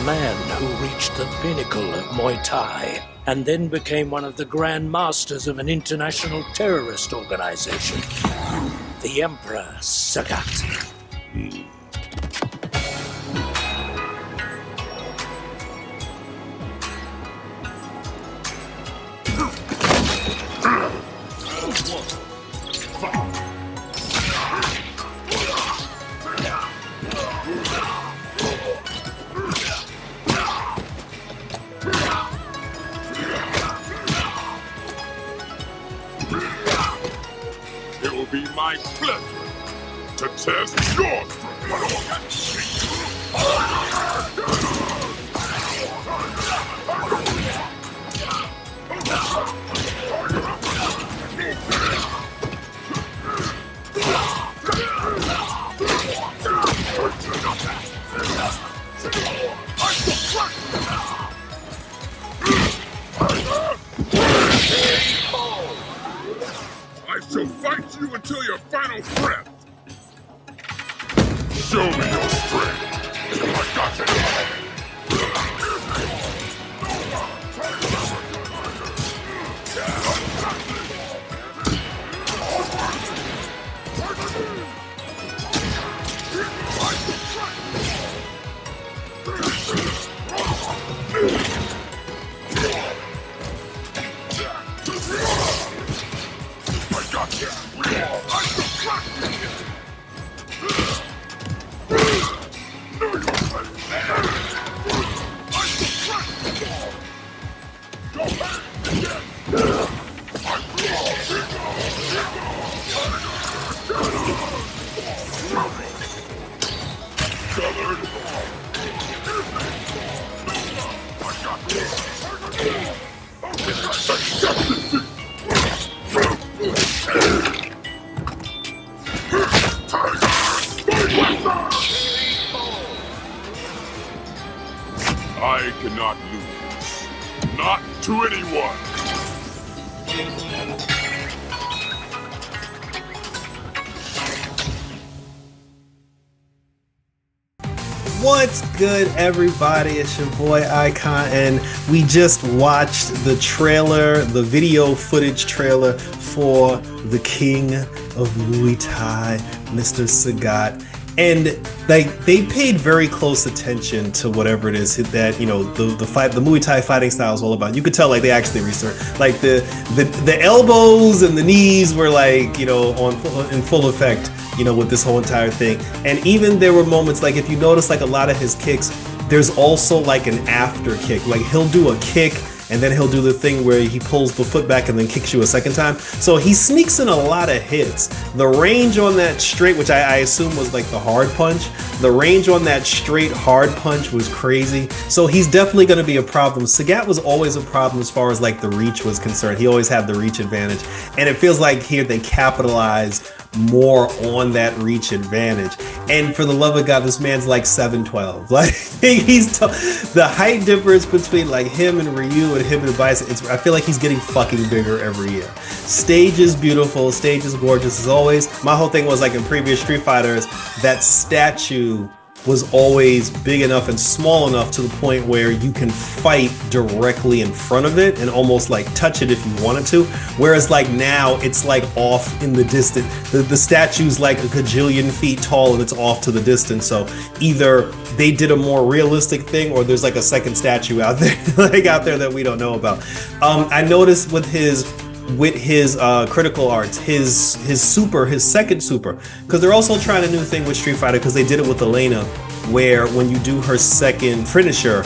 man who reached the pinnacle of Muay Thai and then became one of the Grand Masters of an international terrorist organization, the Emperor Sagat. It will be my pleasure to test your I shall fight you until your final breath. Show me your strength. I got it. I cannot lose. Not to anyone. What's good, everybody? It's your boy Icon, and we just watched the trailer, the video footage trailer for the King of Muay Thai, Mr. Sagat. And they paid very close attention to whatever it is that, you know, the Muay Thai fighting style is all about. You could tell like they actually researched, like the elbows and the knees were like, you know, in full effect, you know, with this whole entire thing. And even there were moments, like if you notice, like a lot of his kicks, there's also like an after kick. Like he'll do a kick and then he'll do the thing where he pulls the foot back and then kicks you a second time. So he sneaks in a lot of hits. The range on that straight, which I assume was like the hard punch, the range on that straight hard punch was crazy. So he's definitely going to be a problem. Sagat was always a problem as far as like the reach was concerned. He always had the reach advantage. And it feels like here they capitalize more on that reach advantage. And for the love of God, this man's like 7'12". Like the height difference between like him and Ryu and him and Bison, I feel like he's getting fucking bigger every year. Stage is beautiful, stage is gorgeous as always. My whole thing was like in previous Street Fighters, that statue was always big enough and small enough to the point where you can fight directly in front of it and almost like touch it if you wanted to. Whereas like now it's like off in the distance. The statue's like a gajillion feet tall and it's off to the distance. So either they did a more realistic thing or there's like a second statue out there, like out there that we don't know about. I noticed with his critical arts, his second super, because they're also trying a new thing with Street Fighter, because they did it with Elena, where when you do her second finisher,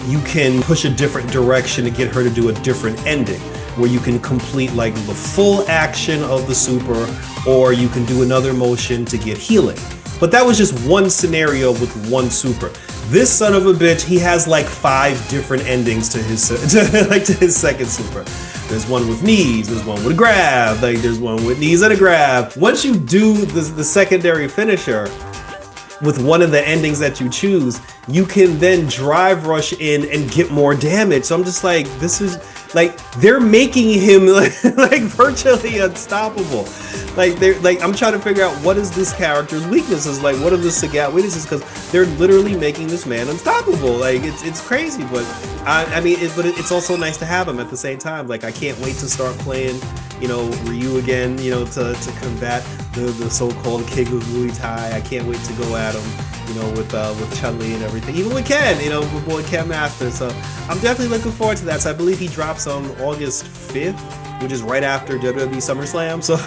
you can push a different direction to get her to do a different ending, where you can complete like the full action of the super, or you can do another motion to get healing. But that was just one scenario with one super. This son of a bitch, he has like 5 different endings to his second super. There's one with knees, there's one with a grab, like there's one with knees and a grab. Once you do the secondary finisher with one of the endings that you choose, you can then drive rush in and get more damage. So I'm just like, this is like, they're making him like virtually unstoppable. Like they're like, I'm trying to figure out what is this character's weaknesses. Like, what are the Sagat weaknesses? Because they're literally making this man unstoppable. Like it's crazy, but I mean, it's also nice to have him at the same time. Like I can't wait to start playing, you know, Ryu again. You know, to combat the so-called King of Muay Thai. I can't wait to go at him, you know, with Chun-Li and everything. Even with Ken, you know, with boy Ken Master. So I'm definitely looking forward to that. So I believe he drops on August 5th, which is right after WWE SummerSlam. So,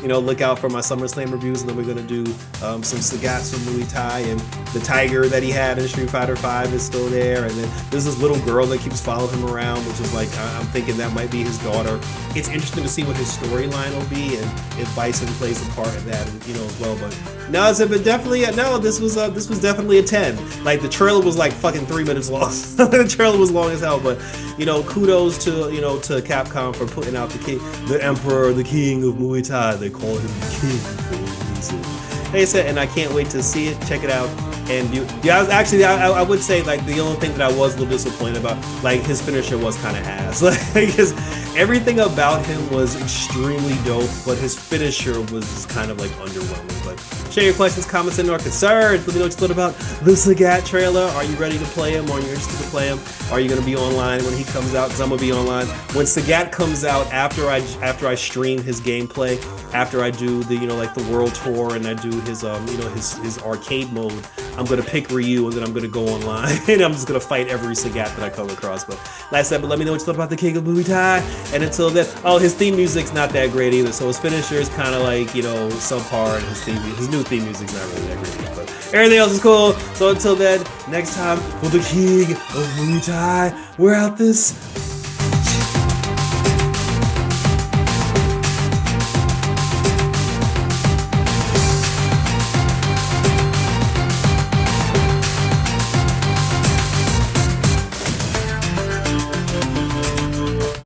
you know, look out for my SummerSlam reviews, and then we're gonna do some Sagats from Muay Thai, and the tiger that he had in Street Fighter V is still there, and then there's this little girl that keeps following him around, which is like, I'm thinking that might be his daughter. It's interesting to see what his storyline will be, and if Bison plays a part in that, you know, as well. But no, it's but definitely no. This was definitely a 10. Like the trailer was like fucking 3 minutes long. The trailer was long as hell, but you know, kudos to to Capcom for putting out the Emperor, the King of Muay Thai. They call him the King for a reason. Like I said, and I can't wait to see it. Check it out. And I would say like the only thing that I was a little disappointed about, like his finisher was kind of ass. Like his everything about him was extremely dope, but his finisher was kind of like underwhelming. But share your questions, comments, and or concerns. Let me know what you thought about the Sagat trailer. Are you ready to play him? Are you interested to play him? Are you gonna be online when he comes out? Because I'm gonna be online when Sagat comes out. After I stream his gameplay, after I do the like the world tour and I do his his arcade mode, I'm gonna pick Ryu and then I'm gonna go online and I'm just gonna fight every Sagat that I come across. But like I said, but let me know what you thought about the King of Muay Thai. And until then, his theme music's not that great either. So his finisher is kind of like subpar, and his new theme music's not really that great either. But everything else is cool. So until then, next time with the King of Muay Thai, we're out this